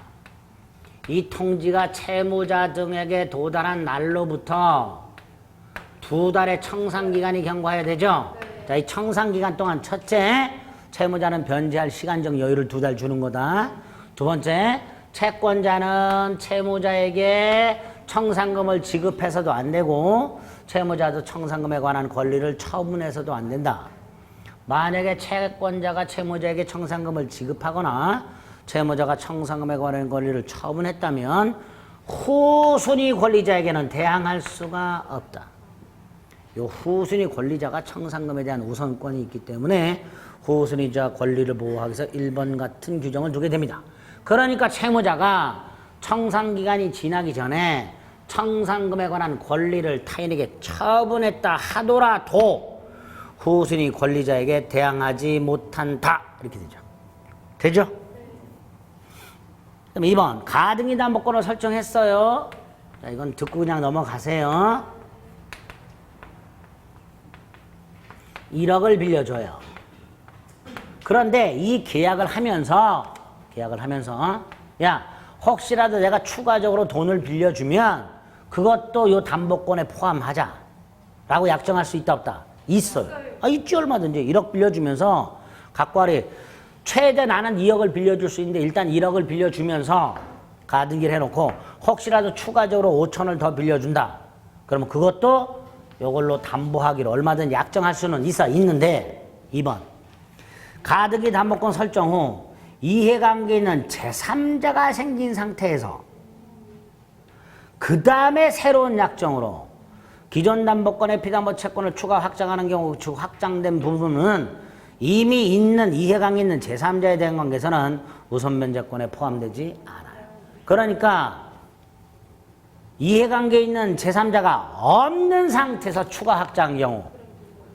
이 통지가 채무자 등에게 도달한 날로부터 2달의 청산기간이 경과해야 되죠? 자, 이 청산기간 동안 첫째, 채무자는 변제할 시간적 여유를 2달 주는 거다. 두 번째, 채권자는 채무자에게 청산금을 지급해서도 안 되고 채무자도 청산금에 관한 권리를 처분해서도 안 된다. 만약에 채권자가 채무자에게 청산금을 지급하거나 채무자가 청산금에 관한 권리를 처분했다면 후순위 권리자에게는 대항할 수가 없다. 요 후순위 권리자가 청산금에 대한 우선권이 있기 때문에 후순위자 권리를 보호하기 위해서 1번 같은 규정을 두게 됩니다. 그러니까 채무자가 청산기간이 지나기 전에 청산금에 관한 권리를 타인에게 처분했다 하더라도 후순위 권리자에게 대항하지 못한다. 이렇게 되죠. 되죠? 그럼 2번. 가등기 담보권을 설정했어요. 자, 이건 듣고 그냥 넘어가세요. 1억을 빌려줘요. 그런데 이 계약을 하면서 야, 혹시라도 내가 추가적으로 돈을 빌려주면 그것도 요 담보권에 포함하자 라고 약정할 수 있다 없다? 있어요. 있지 얼마든지. 1억 빌려주면서 각과리 최대 나는 2억을 빌려줄 수 있는데 일단 1억을 빌려주면서 가등기를 해놓고 혹시라도 추가적으로 5천을 더 빌려준다. 그러면 그것도 요걸로 담보하기로 얼마든지 약정할 수는 있는데 2번 가등기 담보권 설정 후 이해관계 있는 제3자가 생긴 상태에서 그 다음에 새로운 약정으로 기존 담보권의 피담보 채권을 추가 확장하는 경우 확장된 부분은 이미 있는 이해관계 있는 제3자에 대한 관계에서는 우선 면제권에 포함되지 않아요. 그러니까 이해관계 있는 제3자가 없는 상태에서 추가 확장한 경우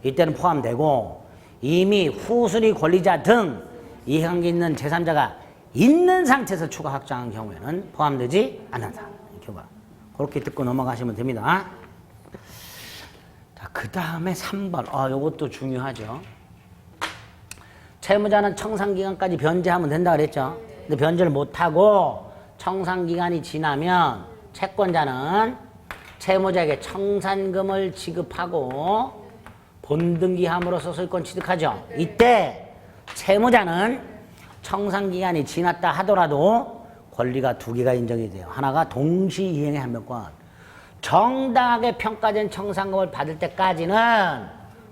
이때는 포함되고 이미 후순위 권리자 등 이해관계 있는 제3자가 있는 상태에서 추가 확장한 경우에는 포함되지 않는다. 이렇게 봐. 그렇게 듣고 넘어가시면 됩니다. 자, 그 다음에 3번. 요것도 중요하죠. 채무자는 청산기간까지 변제하면 된다 그랬죠. 근데 변제를 못하고 청산기간이 지나면 채권자는 채무자에게 청산금을 지급하고 본등기함으로써 소유권 취득하죠. 이때 채무자는 청산기간이 지났다 하더라도 권리가 두 개가 인정이 돼요. 하나가 동시이행의 한명권. 정당하게 평가된 청산금을 받을 때까지는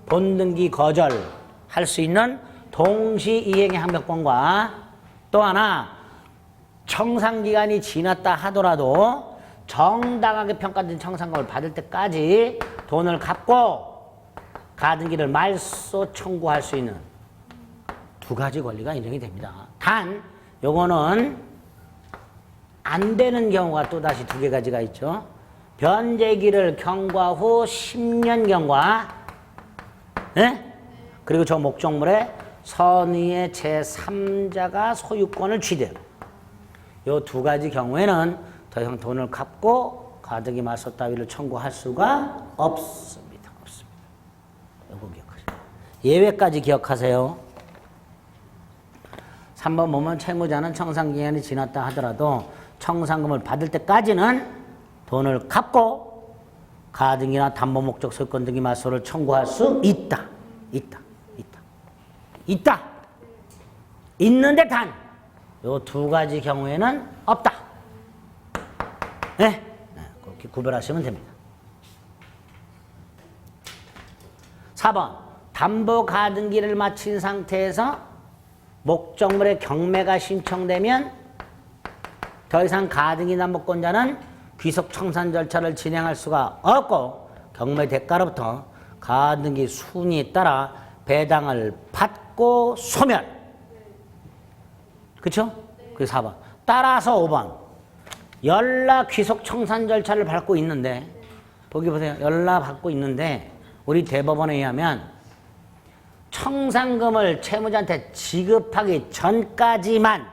본등기 거절할 수 있는 동시이행의 한명권과 또 하나 청산기간이 지났다 하더라도 정당하게 평가된 청산금을 받을 때까지 돈을 갚고 가등기를 말소 청구할 수 있는 두 가지 권리가 인정이 됩니다. 단 요거는 안 되는 경우가 또다시 두 개 가지가 있죠. 변제기를 경과 후 10년 경과 그리고 저 목적물에 선의의 제3자가 소유권을 취득. 요 두 가지 경우에는 더 이상 돈을 갚고 가등기 말소 따위를 청구할 수가 없습니다. 없습니다. 요거 기억하세요. 예외까지 기억하세요. 3번 보면 채무자는 청산기간이 지났다 하더라도 청산금을 받을 때까지는 돈을 갚고 가등기나 담보목적 소유권 등기 말소를 청구할 수 있다. 있다. 있는데 단 요 두 가지 경우에는 없다. 네? 그렇게 구별하시면 됩니다. 4번 담보 가등기를 마친 상태에서 목적물의 경매가 신청되면 더 이상 가등기 담보권자는 귀속 청산 절차를 진행할 수가 없고 경매 대가로부터 가등기 순위에 따라 배당을 받고 소멸. 그쵸? 그게 4번. 따라서 5번. 연락 귀속 청산 절차를 밟고 있는데 보기 보세요. 연락 받고 있는데 우리 대법원에 의하면 청산금을 채무자한테 지급하기 전까지만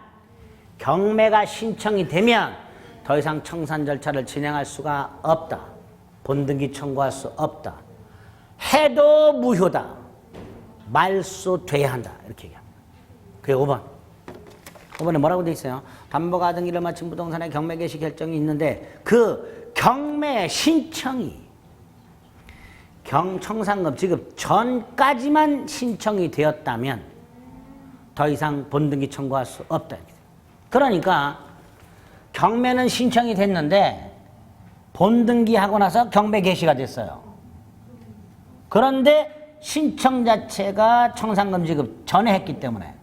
경매가 신청이 되면 더 이상 청산 절차를 진행할 수가 없다. 본등기 청구할 수 없다. 해도 무효다. 말소돼야 한다. 이렇게 얘기합니다. 그게 5번. 5번에 뭐라고 돼 있어요? 담보 가등기를 마친 부동산의 경매 개시 결정이 있는데 그 경매 신청이 청산금 지급 전까지만 신청이 되었다면 더 이상 본등기 청구할 수 없다. 그러니까 경매는 신청이 됐는데 본등기하고 나서 경매 개시가 됐어요. 그런데 신청 자체가 청산금 지급 전에 했기 때문에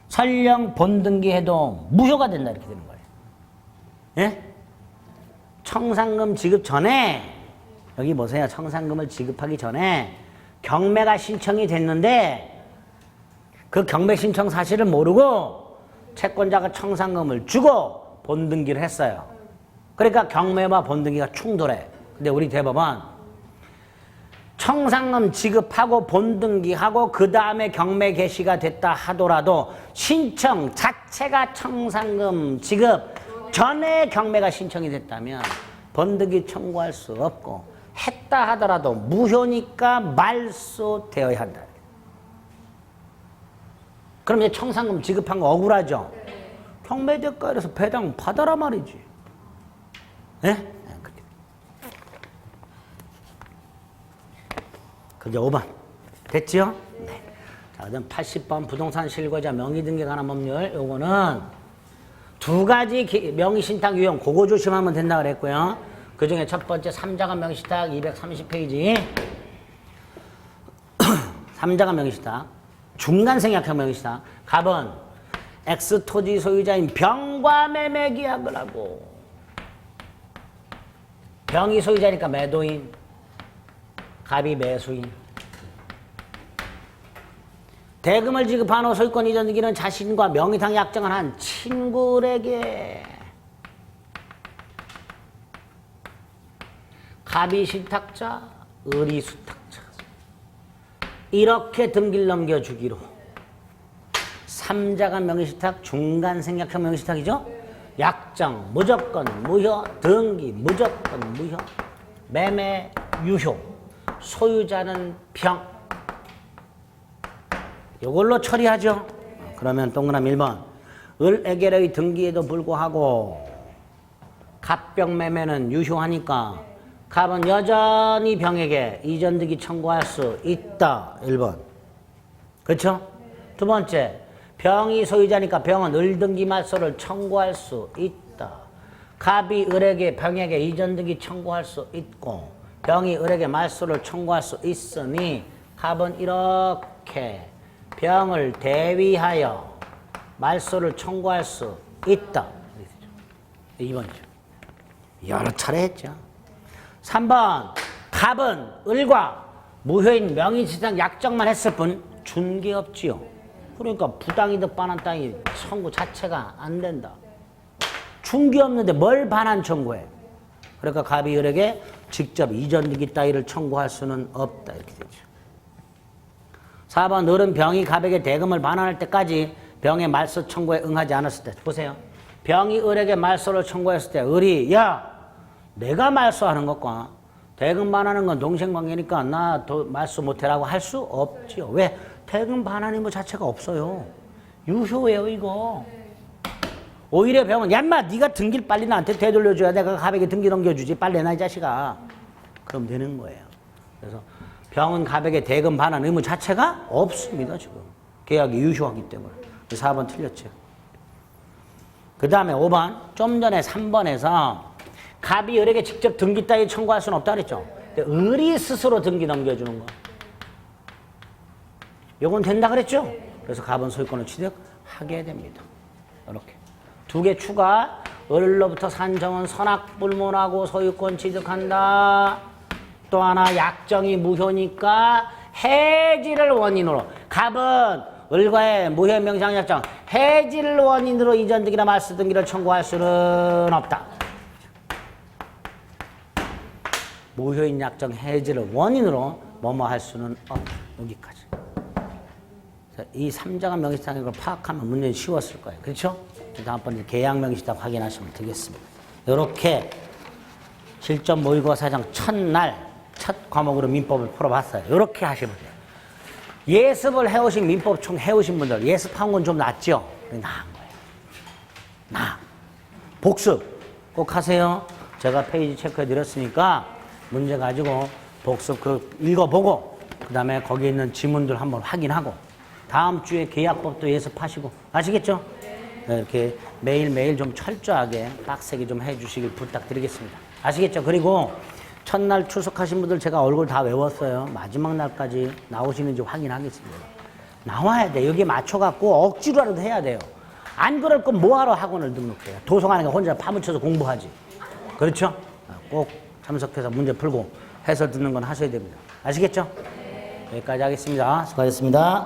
설령 본등기해도 무효가 된다 이렇게 되는 거예요. 예? 청산금 지급 전에 여기 보세요. 청산금을 지급하기 전에 경매가 신청이 됐는데 그 경매 신청 사실을 모르고 채권자가 청산금을 주고 본등기를 했어요. 그러니까 경매와 본등기가 충돌해. 근데 우리 대법원 청산금 지급하고 본등기하고 그 다음에 경매 개시가 됐다 하더라도 신청 자체가 청산금 지급 전에 경매가 신청이 됐다면 본등기 청구할 수 없고 했다 하더라도 무효니까 말소되어야 한다. 그럼 이제 청산금 지급한 거 억울하죠? 경매 대가에서 배당 받아라 말이지. 예? 그게 5번. 됐지요? 네. 자, 그다음 80번 부동산 실거주자 명의등기에 관한 법률. 요거는 두 가지 명의신탁 유형 그거 조심하면 된다 그랬고요. 그 중에 첫 번째 3자간 명의신탁 230페이지. 삼자가 명의시탁. 중간생략형 명의시탁. 갑은 X 토지 소유자인 병과 매매 계약을 하고 병이 소유자니까 매도인, 갑이 매수인. 대금을 지급한 후 소유권 이전 등기는 자신과 명의상 약정을 한 친구에게 갑이 신탁자, 을이 수탁자. 이렇게 등기를 넘겨주기로. 삼자가 명의신탁, 중간생략형 명의신탁이죠? 약정, 무조건 무효, 등기, 무조건 무효, 매매, 유효, 소유자는 병. 이걸로 처리하죠. 그러면 동그라미 1번. 을에게의 등기에도 불구하고 갑병 매매는 유효하니까 갑은 여전히 병에게 이전 등기 청구할 수 있다. 1번. 그렇죠? 두 번째. 병이 소유자니까 병은 을 등기 말소를 청구할 수 있다. 갑이 을에게 병에게 이전 등기 청구할 수 있고 병이 을에게 말소를 청구할 수 있으니 갑은 이렇게 병을 대위하여 말소를 청구할 수 있다. 2번이죠. 여러 차례 했죠. 3번. 갑은 을과 무효인 명의시장 약정만 했을 뿐 준 게 없지요. 그러니까 부당이득 반환 땅이 청구 자체가 안 된다. 준 게 없는데 뭘 반환 청구해? 그러니까 갑이 을에게 직접 이전 등기 따위를 청구할 수는 없다. 이렇게 되죠. 4번. 을은 병이 갑에게 대금을 반환할 때까지 병의 말소 청구에 응하지 않았을 때. 보세요. 병이 을에게 말소를 청구했을 때 을이 야 내가 말소하는 것과 대금 반환하는 건 동생관계니까 나 말소 못해라고 할 수 없지요. 왜? 대금 반환이 뭐 자체가 없어요. 유효예요 이거. 오히려 병은 야 인마 네가 등기를 빨리 나한테 되돌려줘야 내가 갑에게 등기 넘겨주지. 빨리 내놔 이 자식아. 그럼 되는 거예요. 그래서 병은 갑에게 대금 반환 의무 자체가 없습니다. 지금 계약이 유효하기 때문에. 4번 틀렸죠. 그 다음에 5번. 좀 전에 3번에서 갑이 을에게 직접 등기 따위 청구할 수는 없다 그랬죠. 근데 을이 스스로 등기 넘겨주는 거. 요건 된다 그랬죠. 그래서 갑은 소유권을 취득하게 됩니다. 이렇게. 2개 추가. 을로부터 산정은 선악불문하고 소유권 취득한다. 또 하나 약정이 무효니까 해지를 원인으로. 갑은 을과의 무효 명상약정 해지를 원인으로 이전 등기나 말소 등기를 청구할 수는 없다. 무효인 약정 해지를 원인으로 뭐뭐 할 수는 없다. 여기까지. 이 3자가 명의시탁인 걸 파악하면 문제는 쉬웠을 거예요. 그렇죠? 다음번에 계약 명의시탁 확인하시면 되겠습니다. 이렇게 실전 모의고사 사정 첫날 첫 과목으로 민법을 풀어봤어요. 이렇게 하시면 돼요. 예습을 해오신 민법 총 해오신 분들 예습한 건 좀 낫죠? 나은 거예요. 나. 복습 꼭 하세요. 제가 페이지 체크해 드렸으니까 문제 가지고 복습 읽어보고 그 다음에 거기 있는 지문들 한번 확인하고 다음 주에 계약법도 예습하시고 아시겠죠? 네, 이렇게 매일매일 좀 철저하게 빡세게 좀 해주시길 부탁드리겠습니다. 아시겠죠? 그리고 첫날 출석하신 분들 제가 얼굴 다 외웠어요. 마지막 날까지 나오시는지 확인하겠습니다. 나와야 돼. 여기에 맞춰갖고 억지로라도 해야 돼요. 안 그럴 건 뭐하러 학원을 등록해요. 도서관에 혼자 파묻혀서 공부하지. 그렇죠? 꼭 참석해서 문제 풀고 해설 듣는 건 하셔야 됩니다. 아시겠죠? 여기까지 하겠습니다. 수고하셨습니다.